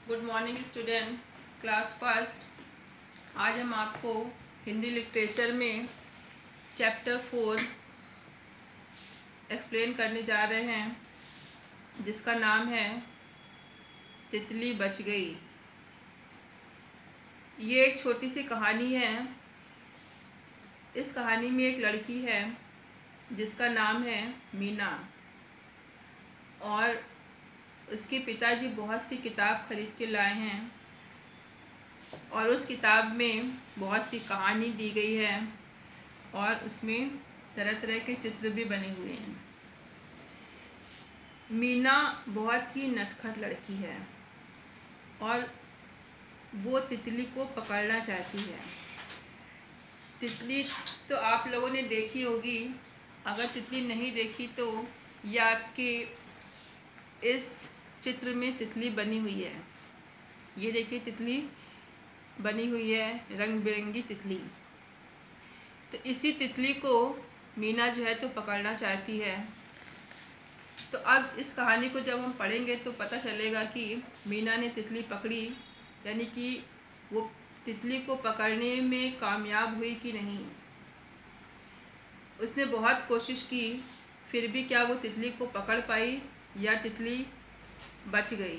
Good morning student, class first. आज हम आपको हिंदी लिटरेचर में चैप्टर 4 एक्सप्लेन करने जा रहे हैं, जिसका नाम है तितली बच गई। ये एक छोटी सी कहानी है। इस कहानी में एक लड़की है जिसका नाम है मीना, और उसके पिताजी बहुत सी किताब खरीद के लाए हैं और उस किताब में बहुत सी कहानी दी गई है और उसमें तरह तरह के चित्र भी बने हुए हैं। मीना बहुत ही नटखट लड़की है और वो तितली को पकड़ना चाहती है। तितली तो आप लोगों ने देखी होगी। अगर तितली नहीं देखी तो ये आपके इस चित्र में तितली बनी हुई है। ये देखिए, तितली बनी हुई है, रंग बिरंगी तितली। तो इसी तितली को मीना जो है तो पकड़ना चाहती है। तो अब इस कहानी को जब हम पढ़ेंगे तो पता चलेगा कि मीना ने तितली पकड़ी, यानी कि वो तितली को पकड़ने में कामयाब हुई कि नहीं। उसने बहुत कोशिश की, फिर भी क्या वो तितली को पकड़ पाई या तितली बच गई।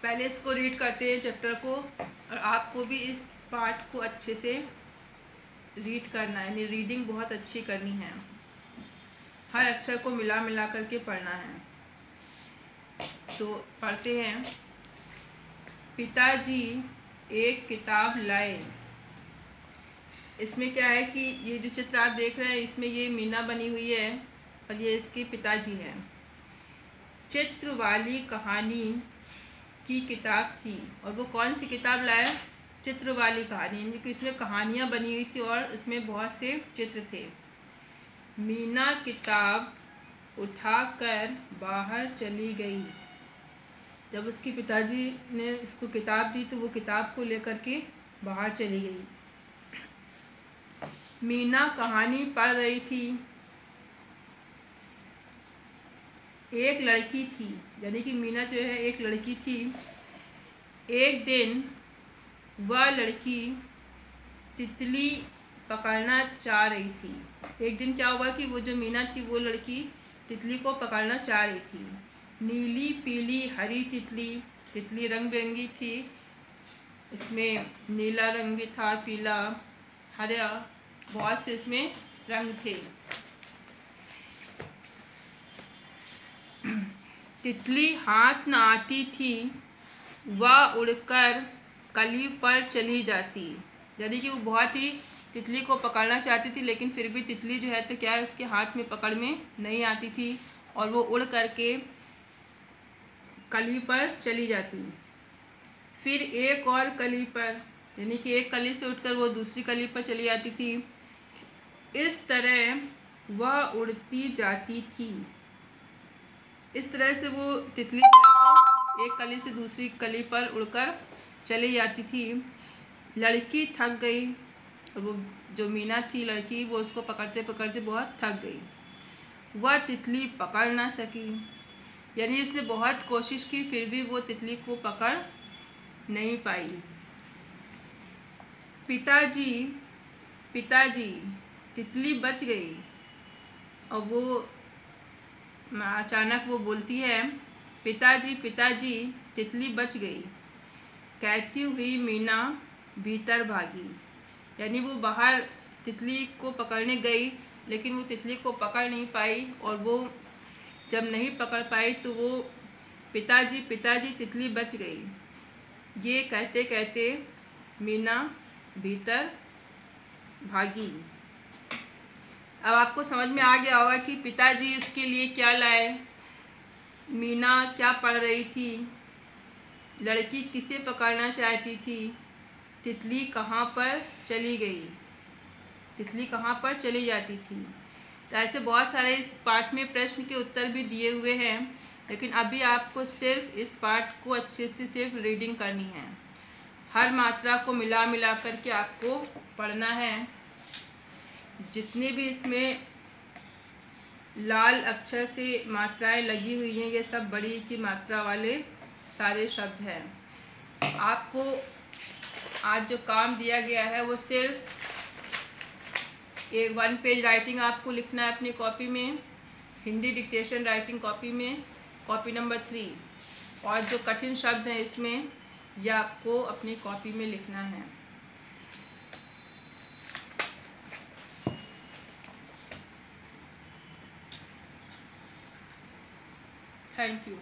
पहले इसको रीड करते हैं चैप्टर को, और आपको भी इस पार्ट को अच्छे से रीड करना है, यानी रीडिंग बहुत अच्छी करनी है। हर अक्षर को मिला मिला करके पढ़ना है। तो पढ़ते हैं। पिताजी एक किताब लाए। इसमें क्या है कि ये जो चित्र आप देख रहे हैं, इसमें ये मीना बनी हुई है और ये इसके पिताजी हैं। चित्र वाली कहानी की किताब थी, और वो कौन सी किताब लाया? चित्र वाली कहानी, यानी कि इसमें कहानियाँ बनी हुई थी और इसमें बहुत से चित्र थे। मीना किताब उठाकर बाहर चली गई। जब उसके पिताजी ने इसको किताब दी तो वो किताब को लेकर के बाहर चली गई। मीना कहानी पढ़ रही थी। एक लड़की थी, यानी कि मीना जो है एक लड़की थी। एक दिन वह लड़की तितली पकड़ना चाह रही थी। एक दिन क्या हुआ कि वो जो मीना थी वो लड़की तितली को पकड़ना चाह रही थी। नीली पीली हरी तितली, तितली रंग बिरंगी थी। इसमें नीला रंग भी था, पीला, हरा, बहुत से इसमें रंग थे। तितली हाथ न आती थी, वह उड़कर कली पर चली जाती। यानी कि वो बहुत ही तितली को पकड़ना चाहती थी, लेकिन फिर भी तितली जो है तो क्या है, उसके हाथ में पकड़ में नहीं आती थी और वो उड़ करके कली पर चली जाती। फिर एक और कली पर, यानी कि एक कली से उठकर वो दूसरी कली पर चली जाती थी। इस तरह वह उड़ती जाती थी। इस तरह से वो तितली तो एक कली से दूसरी कली पर उड़कर चली जाती थी। लड़की थक गई, वो जो मीना थी लड़की, वो उसको पकड़ते पकड़ते बहुत थक गई। वह तितली पकड़ ना सकी, यानी उसने बहुत कोशिश की, फिर भी वो तितली को पकड़ नहीं पाई। पिताजी पिताजी तितली बच गई। और वो अचानक वो बोलती है, पिताजी पिताजी तितली बच गई। कहती हुई मीना भीतर भागी। यानी वो बाहर तितली को पकड़ने गई, लेकिन वो तितली को पकड़ नहीं पाई, और वो जब नहीं पकड़ पाई तो वो पिताजी पिताजी तितली बच गई, ये कहते कहते मीना भीतर भागी। अब आपको समझ में आ गया होगा कि पिताजी उसके लिए क्या लाए, मीना क्या पढ़ रही थी, लड़की किसे पकड़ना चाहती थी, तितली कहाँ पर चली गई, तितली कहाँ पर चली जाती थी। तो ऐसे बहुत सारे इस पाठ में प्रश्न के उत्तर भी दिए हुए हैं, लेकिन अभी आपको सिर्फ इस पाठ को अच्छे से सिर्फ रीडिंग करनी है। हर मात्रा को मिला मिला करके आपको पढ़ना है। जितने भी इसमें लाल अक्षर से मात्राएं लगी हुई हैं, ये सब बड़ी की मात्रा वाले सारे शब्द हैं। आपको आज जो काम दिया गया है वो सिर्फ एक 1 पेज राइटिंग आपको लिखना है अपनी कॉपी में, हिंदी डिक्टेशन राइटिंग कॉपी में, कॉपी नंबर 3। और जो कठिन शब्द हैं इसमें यह आपको अपनी कॉपी में लिखना है। Thank you.